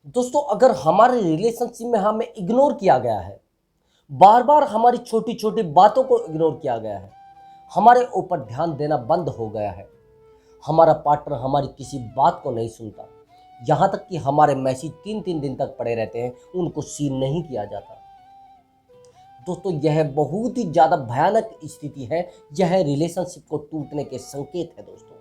दोस्तों, अगर हमारे रिलेशनशिप में हमें इग्नोर किया गया है, बार बार हमारी छोटी छोटी बातों को इग्नोर किया गया है, हमारे ऊपर ध्यान देना बंद हो गया है, हमारा पार्टनर हमारी किसी बात को नहीं सुनता, यहाँ तक कि हमारे मैसेज 3-3 दिन तक पड़े रहते हैं, उनको सीन नहीं किया जाता। दोस्तों, यह बहुत ही ज़्यादा भयानक स्थिति है। यह रिलेशनशिप को टूटने के संकेत है। दोस्तों,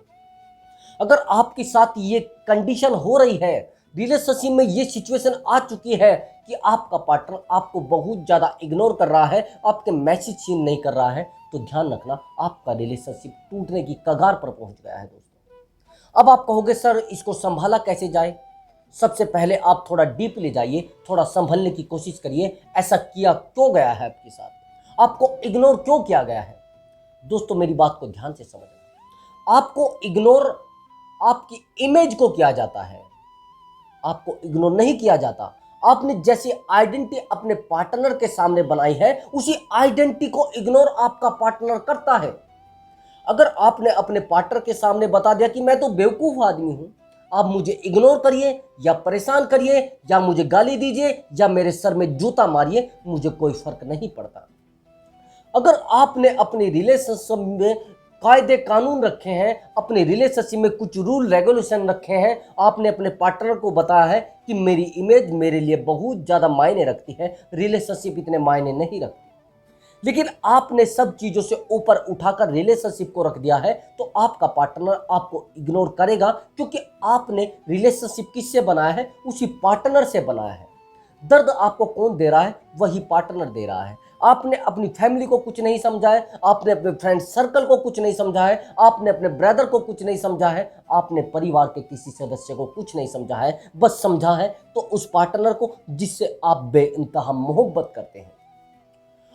अगर आपके साथ ये कंडीशन हो रही है, रिलेशनशिप में ये सिचुएशन आ चुकी है कि आपका पार्टनर आपको बहुत ज़्यादा इग्नोर कर रहा है, आपके मैसेज सीन नहीं कर रहा है, तो ध्यान रखना, आपका रिलेशनशिप टूटने की कगार पर पहुंच गया है। दोस्तों, अब आप कहोगे सर इसको संभाला कैसे जाए। सबसे पहले आप थोड़ा डीपली जाइए, थोड़ा संभलने की कोशिश करिए। ऐसा किया क्यों गया है आपके साथ, आपको इग्नोर क्यों किया गया है। दोस्तों, मेरी बात को ध्यान से समझना। आपको इग्नोर आपकी इमेज को किया जाता है, आपको इग्नोर नहीं किया जाता। आपने जैसी आइडेंटिटी अपने पार्टनर के सामने बनाई है, उसी आइडेंटिटी को इग्नोर आपका पार्टनर करता है। अगर आपने अपने पार्टनर के सामने बता दिया कि मैं तो बेवकूफ आदमी हूं, आप मुझे इग्नोर करिए या परेशान करिए या मुझे गाली दीजिए या मेरे सर में जूता मारिए, मुझे कोई फर्क नहीं पड़ता। अगर आपने अपनी रिलेशनशिप में कायदे कानून रखे हैं, अपने रिलेशनशिप में कुछ रूल रेगुलेशन रखे हैं, आपने अपने पार्टनर को बताया है कि मेरी इमेज मेरे लिए बहुत ज़्यादा मायने रखती है, रिलेशनशिप इतने मायने नहीं रखती, लेकिन आपने सब चीज़ों से ऊपर उठाकर रिलेशनशिप को रख दिया है, तो आपका पार्टनर आपको इग्नोर करेगा, क्योंकि आपने रिलेशनशिप किससे बनाया है, उसी पार्टनर से बनाया है। दर्द आपको कौन दे रहा है, वही पार्टनर दे रहा है। आपने अपनी फैमिली को कुछ नहीं समझा है, आपने अपने फ्रेंड सर्कल को कुछ नहीं समझा है, आपने अपने ब्रदर को कुछ नहीं समझा है, आपने परिवार के किसी सदस्य को कुछ नहीं समझा है। बस समझा है तो उस पार्टनर को जिससे आप बेइंतहा मोहब्बत करते हैं।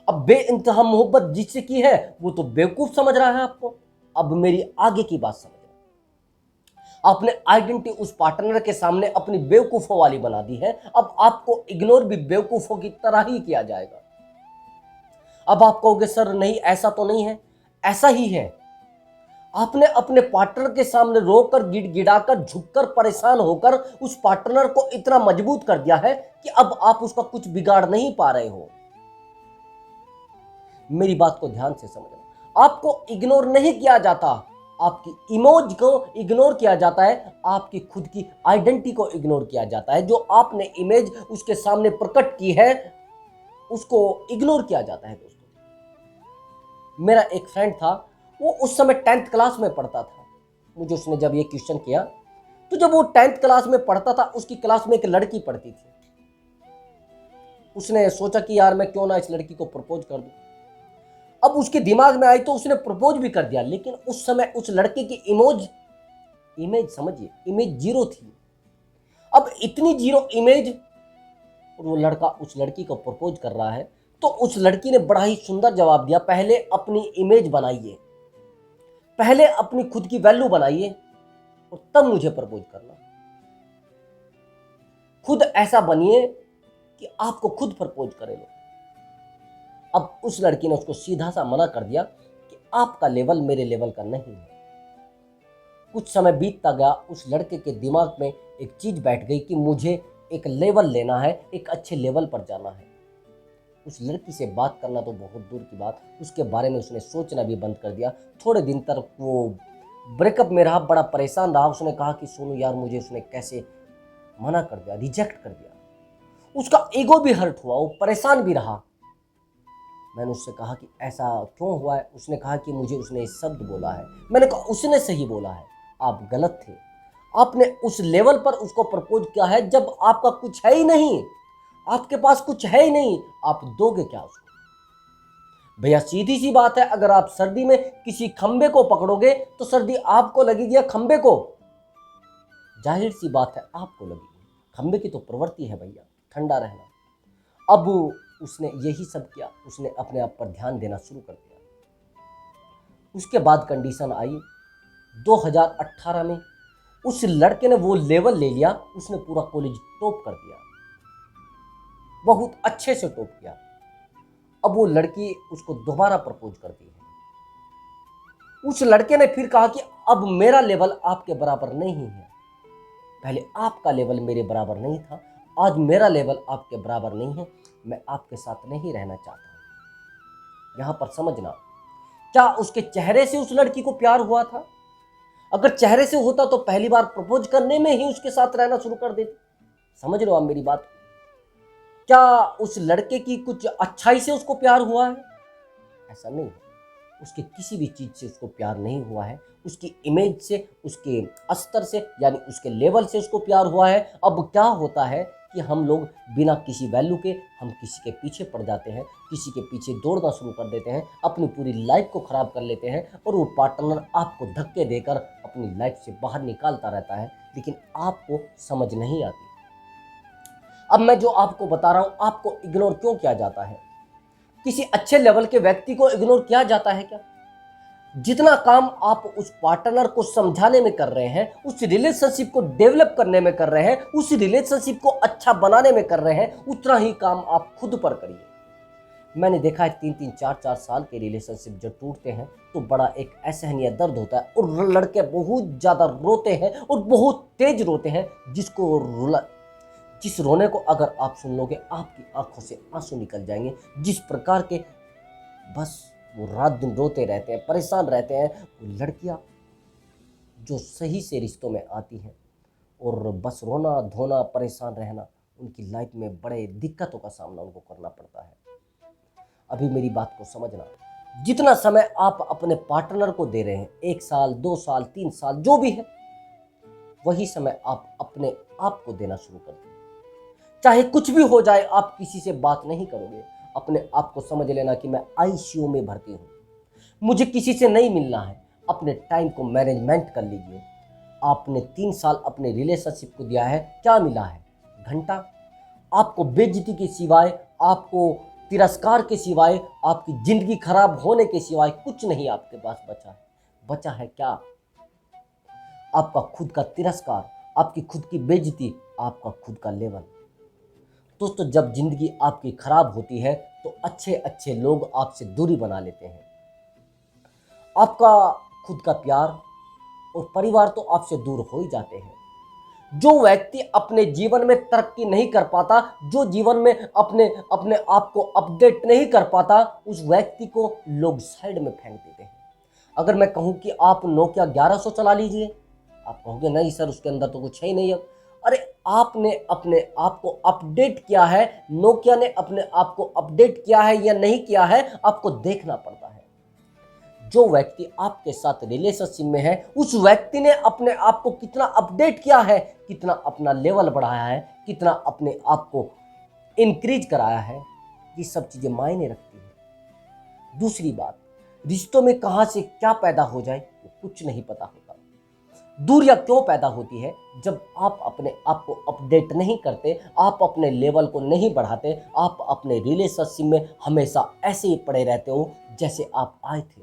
अब बेइंतहा मोहब्बत जिससे की है, वो तो बेवकूफ समझ रहा है आपको। अब मेरी आगे की बात समझ, आपने आइडेंटिटी उस पार्टनर के सामने अपनी बेवकूफों वाली बना दी है। अब आपको इग्नोर भी बेवकूफों की तरह ही किया जाएगा। अब आप कहोगे सर नहीं, ऐसा तो नहीं है। ऐसा ही है। आपने अपने पार्टनर के सामने रोकर, गिड़गिड़ाकर, झुककर, परेशान होकर उस पार्टनर को इतना मजबूत कर दिया है कि अब आप उसका कुछ बिगाड़ नहीं पा रहे हो। मेरी बात को ध्यान से समझना। आपको इग्नोर नहीं किया जाता, आपकी इमेज को इग्नोर किया जाता है, आपकी खुद की आइडेंटिटी को इग्नोर किया जाता है। जो आपने इमेज उसके सामने प्रकट की है, उसको इग्नोर किया जाता है। दोस्तों, मेरा एक फ्रेंड था, वो उस समय 10th क्लास में पढ़ता था। मुझे उसने जब ये क्वेश्चन किया, तो जब वो 10th क्लास में पढ़ता था, उसकी क्लास में एक लड़की पढ़ती थी। उसने सोचा कि यार मैं क्यों ना इस लड़की को प्रपोज कर दूं। अब उसके दिमाग में आई तो उसने प्रपोज भी कर दिया, लेकिन उस समय उस लड़के की इमेज समझिए, इमेज जीरो थी। अब इतनी जीरो इमेज, और वो लड़का उस लड़की को प्रपोज कर रहा है, तो उस लड़की ने बड़ा ही सुंदर जवाब दिया, पहले अपनी इमेज बनाइए, पहले अपनी खुद की वैल्यू बनाइए और तब मुझे प्रपोज करना। खुद ऐसा बनिए कि आपको खुद प्रपोज करे लो। अब उस लड़की ने उसको सीधा सा मना कर दिया कि आपका लेवल मेरे लेवल का नहीं है। कुछ समय बीतता गया, उस लड़के के दिमाग में एक चीज बैठ गई कि मुझे एक लेवल लेना है, एक अच्छे लेवल पर जाना है। उस लड़की से बात करना तो बहुत दूर की बात, उसके बारे में उसने सोचना भी बंद कर दिया। थोड़े दिन तक वो ब्रेकअप में रहा, बड़ा परेशान रहा। उसने कहा कि सोनू यार, मुझे उसने कैसे मना कर दिया, रिजेक्ट कर दिया। उसका ईगो भी हर्ट हुआ, वो परेशान भी रहा। मैंने उससे कहा कि ऐसा क्यों हुआ है। उसने कहा कि मुझे उसने इस शब्द बोला है। मैंने कहा उसने सही बोला है, आप गलत थे। आपने उस लेवल पर उसको प्रपोज किया है जब आपका कुछ है ही नहीं, आपके पास कुछ है ही नहीं, आप दोगे क्या उसको। भैया सीधी सी बात है, अगर आप सर्दी में किसी खंबे को पकड़ोगे तो सर्दी आपको लगेगी या खंबे को। जाहिर सी बात है आपको लगेगी, खंबे की तो प्रवृत्ति है भैया ठंडा रहना। अब उसने यही सब किया, उसने अपने आप पर ध्यान देना शुरू कर दिया। उसके बाद कंडीशन आई 2018 में, उस लड़के ने वो लेवल ले लिया, उसने पूरा कॉलेज टॉप कर दिया, बहुत अच्छे से टॉप किया। अब वो लड़की उसको दोबारा प्रपोज करती है। उस लड़के ने फिर कहा कि अब मेरा लेवल आपके बराबर नहीं है, पहले आपका लेवल मेरे बराबर नहीं था, आज मेरा लेवल आपके बराबर नहीं है, मैं आपके साथ नहीं रहना चाहता। यहां पर समझना, क्या उसके चेहरे से उस लड़की को प्यार हुआ था? अगर चेहरे से होता तो पहली बार प्रपोज करने में ही उसके साथ रहना शुरू कर देती। समझ रहे हो आप मेरी बात? क्या उस लड़के की कुछ अच्छाई से उसको प्यार हुआ है? ऐसा नहीं है। उसके किसी भी चीज़ से उसको प्यार नहीं हुआ है। उसकी इमेज से, उसके अस्तर से, यानी उसके लेवल से उसको प्यार हुआ है। अब क्या होता है कि हम लोग बिना किसी वैल्यू के हम किसी के पीछे पड़ जाते हैं, किसी के पीछे दौड़ना शुरू कर देते हैं, अपनी पूरी लाइफ को ख़राब कर लेते हैं और वो पार्टनर आपको धक्के देकर अपनी लाइफ से बाहर निकालता रहता है, लेकिन आपको समझ नहीं आती। अब मैं जो आपको बता रहा हूँ, आपको इग्नोर क्यों किया जाता है? किसी अच्छे लेवल के व्यक्ति को इग्नोर किया जाता है क्या? जितना काम आप उस पार्टनर को समझाने में कर रहे हैं, उस रिलेशनशिप को डेवलप करने में कर रहे हैं, उस रिलेशनशिप को अच्छा बनाने में कर रहे हैं, उतना ही काम आप खुद पर करिए। मैंने देखा है 3-3, 4-4 साल के रिलेशनशिप जब टूटते हैं तो बड़ा एक असहनीय दर्द होता है और लड़के बहुत ज़्यादा रोते हैं और बहुत तेज रोते हैं, जिस रोने को अगर आप सुन लोगे आपकी आंखों से आंसू निकल जाएंगे। जिस प्रकार के बस वो रात दिन रोते रहते हैं, परेशान रहते हैं। वो लड़कियां जो सही से रिश्तों में आती हैं और बस रोना धोना परेशान रहना, उनकी लाइफ में बड़े दिक्कतों का सामना उनको करना पड़ता है। अभी मेरी बात को समझना, जितना समय आप अपने पार्टनर को दे रहे हैं, 1 साल 2 साल 3 साल जो भी है, वही समय आप अपने आप को देना शुरू कर दें। चाहे कुछ भी हो जाए, आप किसी से बात नहीं करोगे। अपने आप को समझ लेना कि मैं आईसीयू में भर्ती हूँ, मुझे किसी से नहीं मिलना है। अपने टाइम को मैनेजमेंट कर लीजिए। आपने 3 साल अपने रिलेशनशिप को दिया है, क्या मिला है? घंटा। आपको बेइज्जती के सिवाय, आपको तिरस्कार के सिवाय, आपकी जिंदगी खराब होने के सिवाय कुछ नहीं आपके पास बचा है। बचा है क्या? आपका खुद का तिरस्कार, आपकी खुद की बेइज्जती, आपका खुद का लेवल। दोस्तों, जब जिंदगी आपकी खराब होती है तो अच्छे अच्छे लोग आपसे दूरी बना लेते हैं। आपका खुद का प्यार और परिवार तो आपसे दूर हो ही जाते हैं। जो व्यक्ति अपने जीवन में तरक्की नहीं कर पाता, जो जीवन में अपने अपने आप को अपडेट नहीं कर पाता, उस व्यक्ति को लोग साइड में फेंक देते हैं। अगर मैं कहूं कि आप नोकिया 1100 चला लीजिए, आप कहोगे नहीं सर, उसके अंदर तो कुछ है ही नहीं। अब अरे, आपने अपने आप को अपडेट किया है, नोकिया ने अपने आप को अपडेट किया है या नहीं किया है, आपको देखना पड़ता है। जो व्यक्ति आपके साथ रिलेशनशिप में है, उस व्यक्ति ने अपने आप को कितना अपडेट किया है, कितना अपना लेवल बढ़ाया है, कितना अपने आप को इंक्रीज कराया है, ये सब चीजें मायने रखती है। दूसरी बात, रिश्तों में कहां से क्या पैदा हो जाए वो कुछ नहीं पता होता। दूरियां क्यों पैदा होती है? जब आप अपने आप को अपडेट नहीं करते, आप अपने लेवल को नहीं बढ़ाते, आप अपने रिलेशनशिप में हमेशा ऐसे ही पड़े रहते हो जैसे आप आए थे।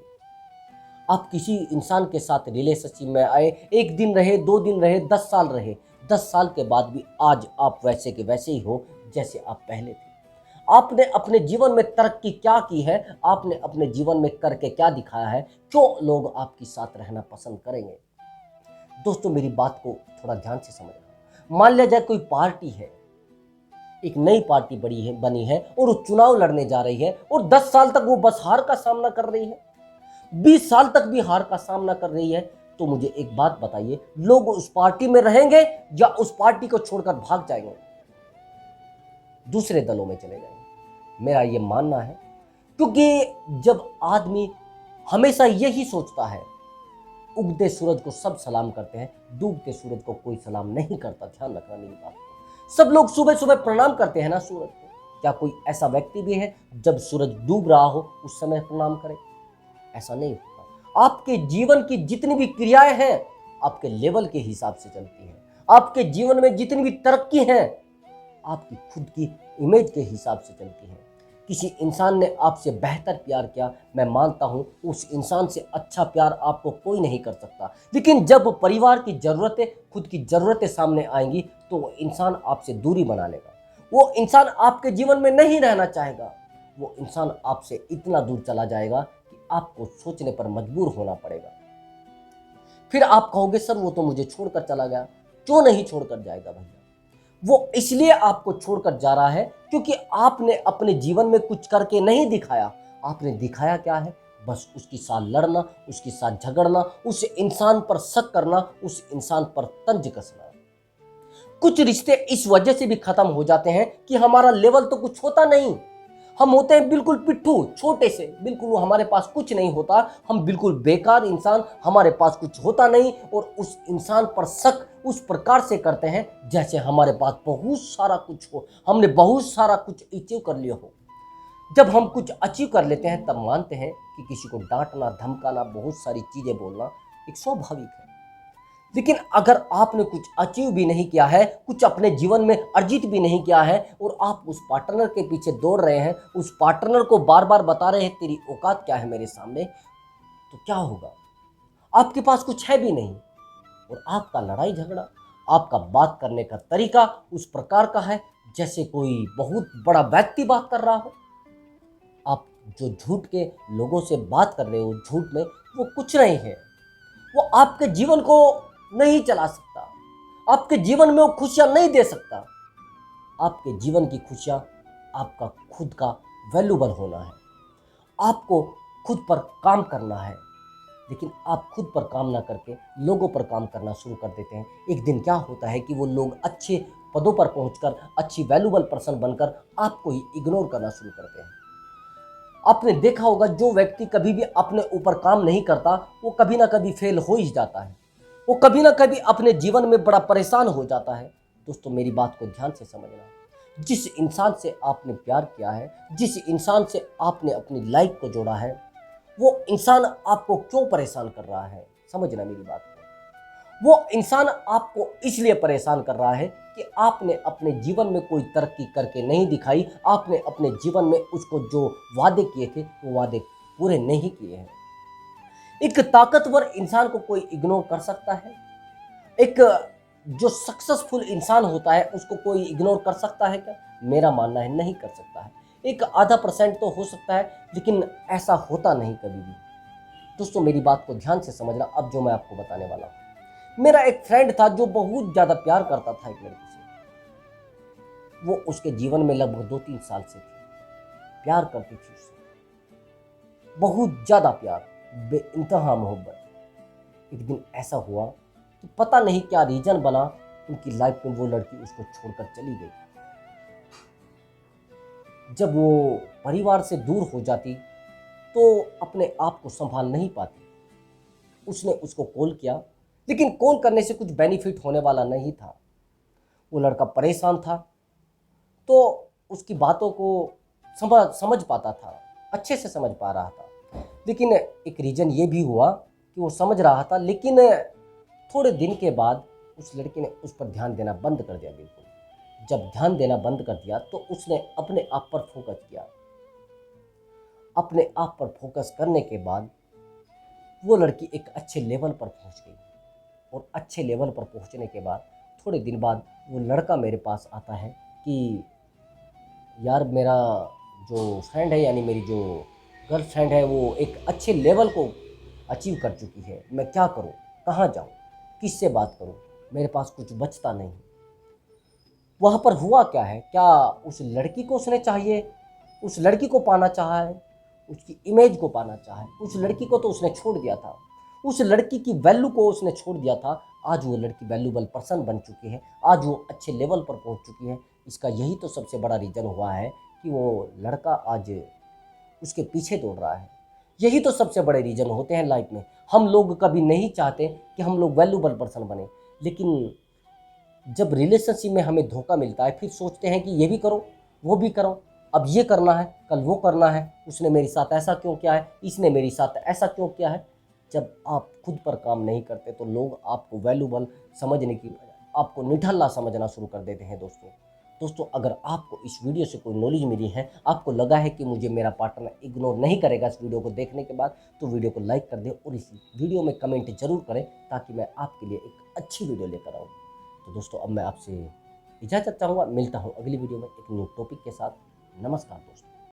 आप किसी इंसान के साथ रिलेशनशिप में आए, 1 दिन रहे, 2 दिन रहे, 10 साल रहे, 10 साल के बाद भी आज आप वैसे के वैसे ही हो जैसे आप पहले थे। आपने अपने जीवन में तरक्की क्या की है? आपने अपने जीवन में करके क्या दिखाया है? क्यों लोग आपके साथ रहना पसंद करेंगे? दोस्तों, मेरी बात को थोड़ा ध्यान से समझना। मान लिया जाए कोई पार्टी है, एक नई पार्टी बनी है और वो चुनाव लड़ने जा रही है और 10 साल तक वो बस हार का सामना कर रही है, 20 साल तक भी हार का सामना कर रही है। तो मुझे एक बात बताइए, लोग उस पार्टी में रहेंगे या उस पार्टी को छोड़कर भाग जाएंगे, दूसरे दलों में चले जाएंगे? मेरा ये मानना है, क्योंकि जब आदमी हमेशा यही सोचता है, उगते सूरज को सब सलाम करते हैं, डूबते सूरज को कोई सलाम नहीं करता। ध्यान रखना मेरी बात को। सब लोग सुबह सुबह प्रणाम करते हैं ना सूरज को। क्या कोई ऐसा व्यक्ति भी है जब सूरज डूब रहा हो उस समय प्रणाम करे? ऐसा नहीं होता। आपके जीवन की जितनी भी क्रियाएं हैं आपके लेवल के हिसाब से चलती हैं। आपके जीवन में जितनी भी तरक्की है आपकी खुद की इमेज के हिसाब से चलती है। किसी इंसान ने आपसे बेहतर प्यार किया, मैं मानता हूं उस इंसान से अच्छा प्यार आपको कोई नहीं कर सकता, लेकिन जब परिवार की ज़रूरतें, खुद की ज़रूरतें सामने आएंगी तो वो इंसान आपसे दूरी बना लेगा। वो इंसान आपके जीवन में नहीं रहना चाहेगा। वो इंसान आपसे इतना दूर चला जाएगा कि आपको सोचने पर मजबूर होना पड़ेगा। फिर आप कहोगे सर वो तो मुझे छोड़कर चला गया। क्यों नहीं छोड़कर जाएगा भैया? वो इसलिए आपको छोड़कर जा रहा है क्योंकि आपने अपने जीवन में कुछ करके नहीं दिखाया। आपने दिखाया क्या है? बस उसके साथ लड़ना, उसके साथ झगड़ना, उस इंसान पर शक करना, उस इंसान पर तंज कसना। कुछ रिश्ते इस वजह से भी खत्म हो जाते हैं कि हमारा लेवल तो कुछ होता नहीं। हम होते हैं बिल्कुल पिट्ठू, छोटे से, बिल्कुल हमारे पास कुछ नहीं होता। हम बिल्कुल बेकार इंसान, हमारे पास कुछ होता नहीं और उस इंसान पर शक उस प्रकार से करते हैं जैसे हमारे पास बहुत सारा कुछ हो, हमने बहुत सारा कुछ अचीव कर लिया हो। जब हम कुछ अचीव कर लेते हैं तब मानते हैं कि किसी को डांटना, धमकाना, बहुत सारी चीजें बोलना एक स्वाभाविक है। लेकिन अगर आपने कुछ अचीव भी नहीं किया है, कुछ अपने जीवन में अर्जित भी नहीं किया है और आप उस पार्टनर के पीछे दौड़ रहे हैं, उस पार्टनर को बार बार बता रहे हैं तेरी औकात क्या है मेरे सामने, तो क्या होगा? आपके पास कुछ है भी नहीं और आपका लड़ाई झगड़ा, आपका बात करने का तरीका उस प्रकार का है जैसे कोई बहुत बड़ा व्यक्ति बात कर रहा हो। आप जो झूठ के लोगों से बात कर रहे हो, झूठ में वो कुछ नहीं है। वो आपके जीवन को नहीं चला सकता, आपके जीवन में वो खुशियां नहीं दे सकता। आपके जीवन की खुशियां आपका खुद का वैल्यूबल होना है। आपको खुद पर काम करना है। लेकिन आप खुद पर काम ना करके लोगों पर काम करना शुरू कर देते हैं। एक दिन क्या होता है कि वो लोग अच्छे पदों पर पहुंचकर, अच्छी वैल्यूबल पर्सन बनकर आपको ही इग्नोर करना शुरू करते हैं। आपने देखा होगा जो व्यक्ति कभी भी अपने ऊपर काम नहीं करता वो कभी ना कभी फेल हो ही जाता है। वो कभी ना कभी अपने जीवन में बड़ा परेशान हो जाता है। दोस्तों मेरी बात को ध्यान से समझना। जिस इंसान से आपने प्यार किया है, जिस इंसान से आपने अपनी लाइफ को जोड़ा है, वो इंसान आपको क्यों परेशान कर रहा है? समझना मेरी बात को। वो इंसान आपको इसलिए परेशान कर रहा है कि आपने अपने जीवन में कोई तरक्की करके नहीं दिखाई। आपने अपने जीवन में उसको जो वादे किए थे वो वादे पूरे नहीं किए हैं। एक ताकतवर इंसान को कोई इग्नोर कर सकता है? एक जो सक्सेसफुल इंसान होता है उसको कोई इग्नोर कर सकता है क्या? मेरा मानना है नहीं कर सकता है। एक आधा % तो हो सकता है लेकिन ऐसा होता नहीं कभी भी। दोस्तों मेरी बात को ध्यान से समझना। अब जो मैं आपको बताने वाला हूं, मेरा एक फ्रेंड था जो बहुत ज्यादा प्यार करता था एक लड़की से। वो उसके जीवन में लगभग 2-3 साल से थी, प्यार करती थी उससे, बहुत ज्यादा प्यार, बेइंतहा मोहब्बत। एक दिन ऐसा हुआ कि पता नहीं क्या रीजन बना, उनकी लाइफ में वो लड़की उसको छोड़कर चली गई। जब वो परिवार से दूर हो जाती तो अपने आप को संभाल नहीं पाती। उसने उसको कॉल किया लेकिन कॉल करने से कुछ बेनिफिट होने वाला नहीं था। वो लड़का परेशान था तो उसकी बातों को समझ पाता था, अच्छे से समझ पा रहा था। लेकिन एक रीज़न ये भी हुआ कि वो समझ रहा था लेकिन थोड़े दिन के बाद उस लड़के ने उस पर ध्यान देना बंद कर दिया। बिल्कुल जब ध्यान देना बंद कर दिया तो उसने अपने आप पर फोकस किया। अपने आप पर फोकस करने के बाद वो लड़की एक अच्छे लेवल पर पहुंच गई और अच्छे लेवल पर पहुंचने के बाद थोड़े दिन बाद वो लड़का मेरे पास आता है कि यार मेरा जो फ्रेंड है, यानी मेरी जो गर्ल फ्रेंड है, वो एक अच्छे लेवल को अचीव कर चुकी है। मैं क्या करूं, कहाँ जाऊं, किससे बात करूं, मेरे पास कुछ बचता नहीं। वहाँ पर हुआ क्या है, क्या उस लड़की को उसने चाहिए, उस लड़की को पाना चाहा है, उसकी इमेज को पाना चाहा है। उस लड़की को तो उसने छोड़ दिया था, उस लड़की की वैल्यू को उसने छोड़ दिया था। आज वो लड़की वैल्यूबल पर्सन बन चुकी है, आज वो अच्छे लेवल पर पहुंच चुकी है। इसका यही तो सबसे बड़ा रीज़न हुआ है कि वो लड़का आज उसके पीछे दौड़ रहा है। यही तो सबसे बड़े रीज़न होते हैं लाइफ में। हम लोग कभी नहीं चाहते कि हम लोग वैल्यूबल पर्सन बने, लेकिन जब रिलेशनशिप में हमें धोखा मिलता है फिर सोचते हैं कि ये भी करो, वो भी करो, अब ये करना है, कल वो करना है, उसने मेरे साथ ऐसा क्यों किया है, इसने मेरे साथ ऐसा क्यों किया है। जब आप खुद पर काम नहीं करते तो लोग आपको वैल्यूबल समझने की बजाय आपको निठल्ला समझना शुरू कर देते हैं। दोस्तों अगर आपको इस वीडियो से कोई नॉलेज मिली है, आपको लगा है कि मुझे मेरा पार्टनर इग्नोर नहीं करेगा इस वीडियो को देखने के बाद, तो वीडियो को लाइक कर दें और इस वीडियो में कमेंट जरूर करें ताकि मैं आपके लिए एक अच्छी वीडियो लेकर आऊँ। तो दोस्तों अब मैं आपसे इजाज़त चाहूँगा, मिलता हूँ अगली वीडियो में एक न्यू टॉपिक के साथ। नमस्कार दोस्तों।